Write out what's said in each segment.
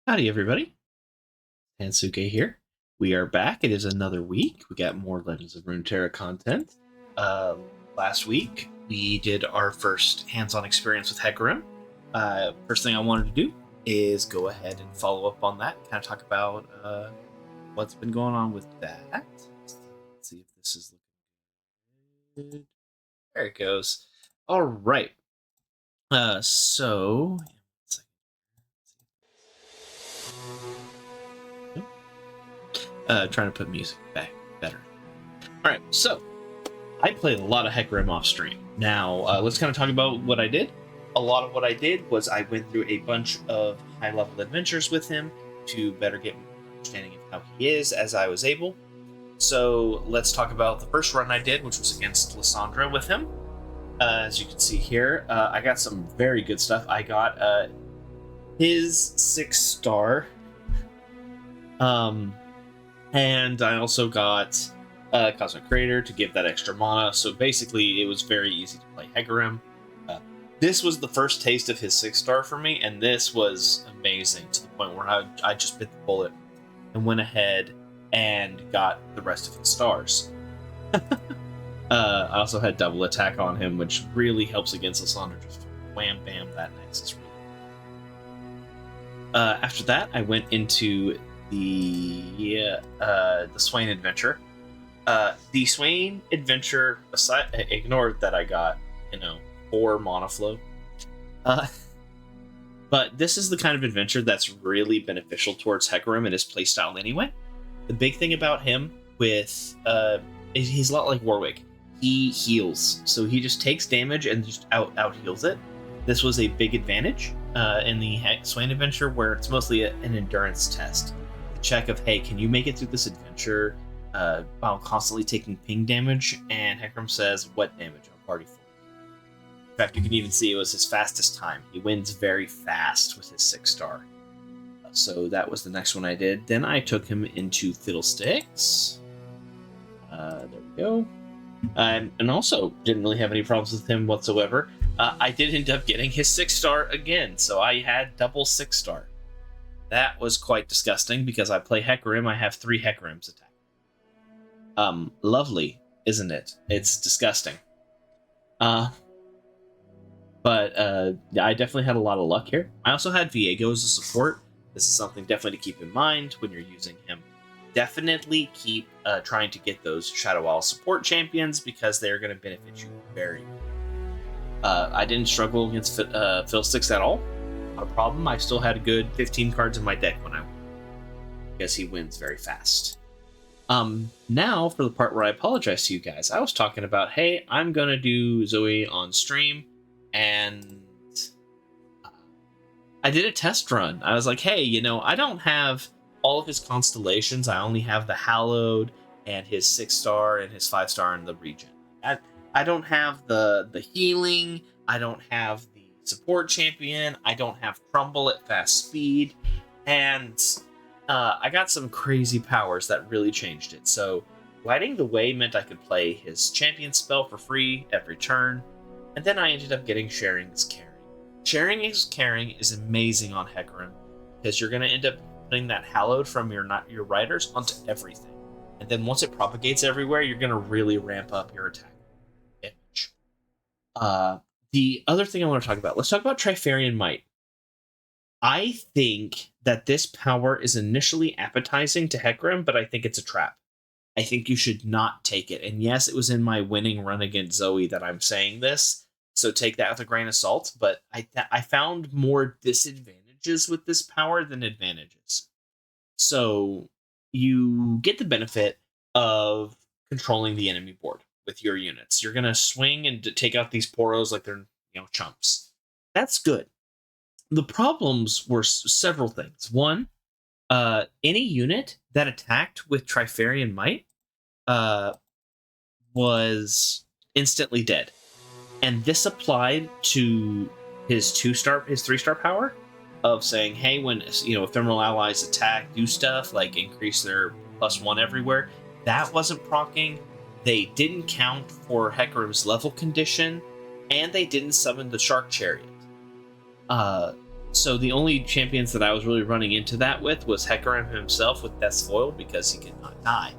Howdy, everybody. Hansuke here. We are back. It is another week. We got more Legends of Runeterra content. Uh, Last week, we did our first hands-on experience with Hecarim. First thing I wanted to do is go ahead and follow up on that, kind of talk about what's been going on with that. Let's see if this is looking good. There it goes. All right. So trying to put music back better. All right, so I played a lot of Hecarim off stream. Now, let's kind of talk about what I did. A lot of what I did was I went through a bunch of high-level adventures with him to better get an understanding of how he is as I was able. So let's talk about the first run I did, which was against Lysandra with him. As you can see here, I got some very good stuff. I got his 6-star. And I also got Cosmic Creator to give that extra mana. So basically, it was very easy to play Hecarim. This was the first taste of his 6-star for me, and this was amazing to the point where I just bit the bullet and went ahead and got the rest of his stars. I also had double attack on him, which really helps against Lysandra. Just wham bam that nexus. After that, I went into the Swain adventure. The Swain adventure, aside, ignored that I got 4 mana flow. But this is the kind of adventure that's really beneficial towards Hecarim and his playstyle anyway. The big thing about him he's a lot like Warwick. He heals, so he just takes damage and just out heals it. This was a big advantage in the Swain adventure, where it's mostly an endurance test. The check of, hey, can you make it through this adventure while constantly taking ping damage? And Hecarim says, what damage? I'm party full. In fact, you can even see it was his fastest time. He wins very fast with his 6-star. So that was the next one I did. Then I took him into Fiddlesticks. There we go. And also didn't really have any problems with him whatsoever. I did end up getting his 6-star again, so I had double 6-star. That was quite disgusting because I play Hecarim. I have 3 Hecarims attack. Lovely, isn't it? It's disgusting. But I definitely had a lot of luck here. I also had Viego as a support. This is something definitely to keep in mind when you're using him. Definitely keep trying to get those Shadow Isle support champions because they're going to benefit you very much. I didn't struggle against Fiddlesticks at all. Not a problem. I still had a good 15 cards in my deck when I won, because he wins very fast. Now for the part where I apologize to you guys. I was talking about, hey, I'm going to do Zoe on stream, and I did a test run. I was like, hey, I don't have all of his constellations. I only have the Hallowed and his 6-star and his 5-star in the region. I don't have the healing. I don't have the support champion. I don't have Crumble at fast speed. And I got some crazy powers that really changed it. So lighting the way meant I could play his champion spell for free every turn. And then I ended up getting Sharing is Caring. Sharing is Caring is amazing on Hecarim, because you're going to end up putting that Hallowed from your riders onto everything. And then once it propagates everywhere, you're going to really ramp up your attack damage. The other thing I want to talk about, let's talk about Trifarian Might. I think that this power is initially appetizing to Hecarim, but I think it's a trap. I think you should not take it. And yes, it was in my winning run against Zoe that I'm saying this, so take that with a grain of salt, but I found more disadvantages with this power than advantages. So you get the benefit of controlling the enemy board with your units. You're going to swing and take out these Poros like they're chumps. That's good. The problems were several things. One, any unit that attacked with Trifarian Might was instantly dead. And this applied to his 3-star power of saying, hey, when ephemeral allies attack, do stuff like increase their +1 everywhere. That wasn't proccing. They didn't count for Hecarim's level condition, and they didn't summon the Shark Chariot. So the only champions that I was really running into that with was Hecarim himself with Death's Foil because he could not die.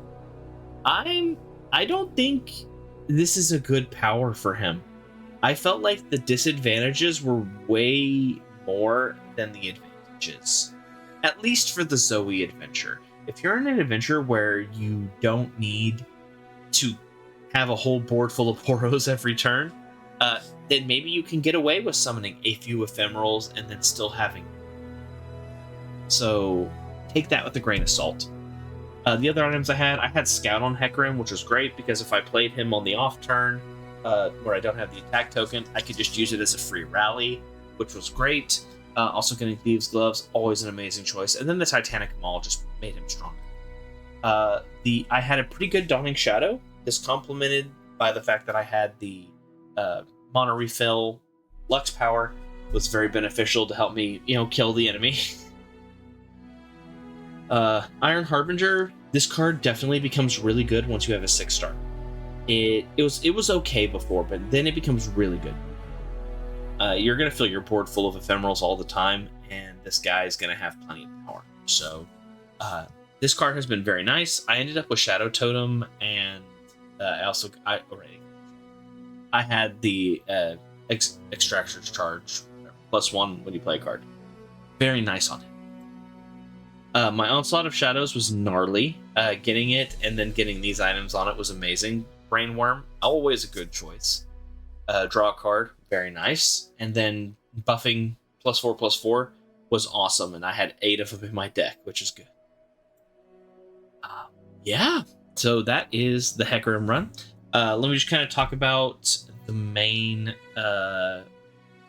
I don't think this is a good power for him. I felt like the disadvantages were way more than the advantages. At least for the Zoe adventure. If you're in an adventure where you don't need to have a whole board full of Poros every turn, then maybe you can get away with summoning a few ephemerals and then still having. So take that with a grain of salt. The other items I had Scout on Hecarim, which was great because if I played him on the off turn, where I don't have the attack token, I could just use it as a free rally, which was great. Also getting Thieves' Gloves, always an amazing choice. And then the Titanic Maul just made him stronger. I had a pretty good Dawning Shadow. This complemented by the fact that I had the Mana Refill Lux Power was very beneficial to help me, kill the enemy. Iron Harbinger, this card definitely becomes really good once you have a 6-star. It was okay before, but then it becomes really good. You're gonna fill your board full of ephemerals all the time, and this guy is gonna have plenty of power. So this card has been very nice. I ended up with Shadow Totem, and I had the Extractor's Charge +1 when you play a card. Very nice on it. My Onslaught of Shadows was gnarly. Getting it and then getting these items on it was amazing. Brainworm, always a good choice. Draw a card, very nice. And then buffing +4/+4 was awesome, and I had 8 of them in my deck, which is good. Yeah, so that is the Hecarim run. Let me just kind of talk about the main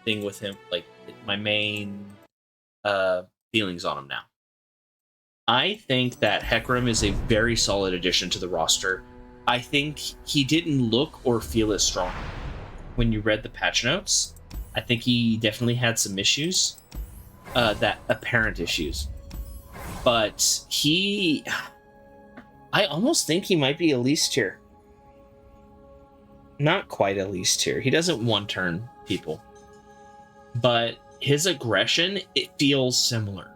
thing with him, like my main feelings on him now. I think that Hecarim is a very solid addition to the roster. I think he didn't look or feel as strong when you read the patch notes. I think he definitely had some issues, that apparent issues. But I almost think he might be Elise tier. Not quite Elise tier. He doesn't one-turn people. But his aggression, it feels similar.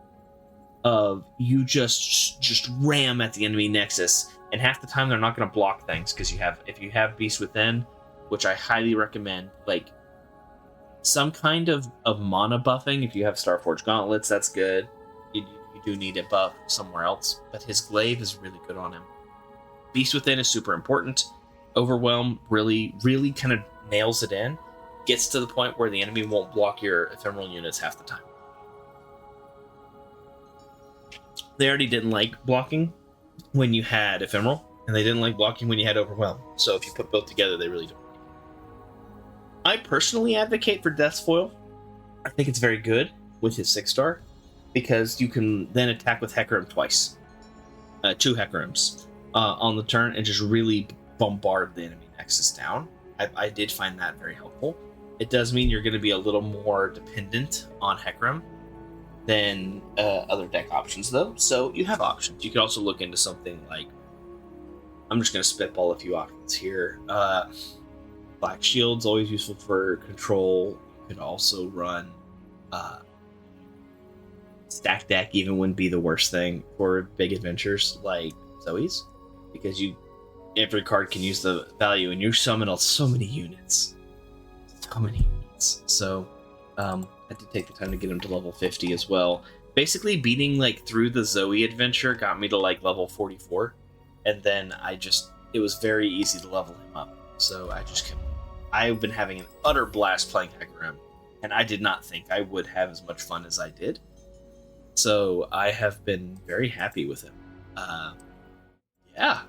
Of you just ram at the enemy nexus, and half the time they're not going to block things because if you have Beast Within, which I highly recommend, like some kind of mana buffing. If you have Starforged Gauntlets, that's good. You do need a buff somewhere else, but his glaive is really good on him. Beast Within is super important. Overwhelm really kind of nails it in. Gets to the point where the enemy won't block your ephemeral units half the time. They already didn't like blocking when you had Ephemeral, and they didn't like blocking when you had Overwhelm. So if you put both together, they really don't like it. I personally advocate for Death's Foil. I think it's very good with his 6-star, because you can then attack with Hecarim twice. 2 Hecarims on the turn, and just really bombard the enemy nexus down. I did find that very helpful. It does mean you're going to be a little more dependent on Hecarim than other deck options, though. So you have options. You could also look into something like, I'm just going to spitball a few options here. Black Shield's always useful for control. You could also run Stack Deck, even wouldn't be the worst thing for big adventures like Zoe's, because every card can use the value, and you summon so many units. So I had to take the time to get him to level 50 as well. Basically, beating through the Zoe adventure got me to level 44, and then it was very easy to level him up. So I've been having an utter blast playing Hecarim, and I did not think I would have as much fun as I did. So I have been very happy with him. Yeah,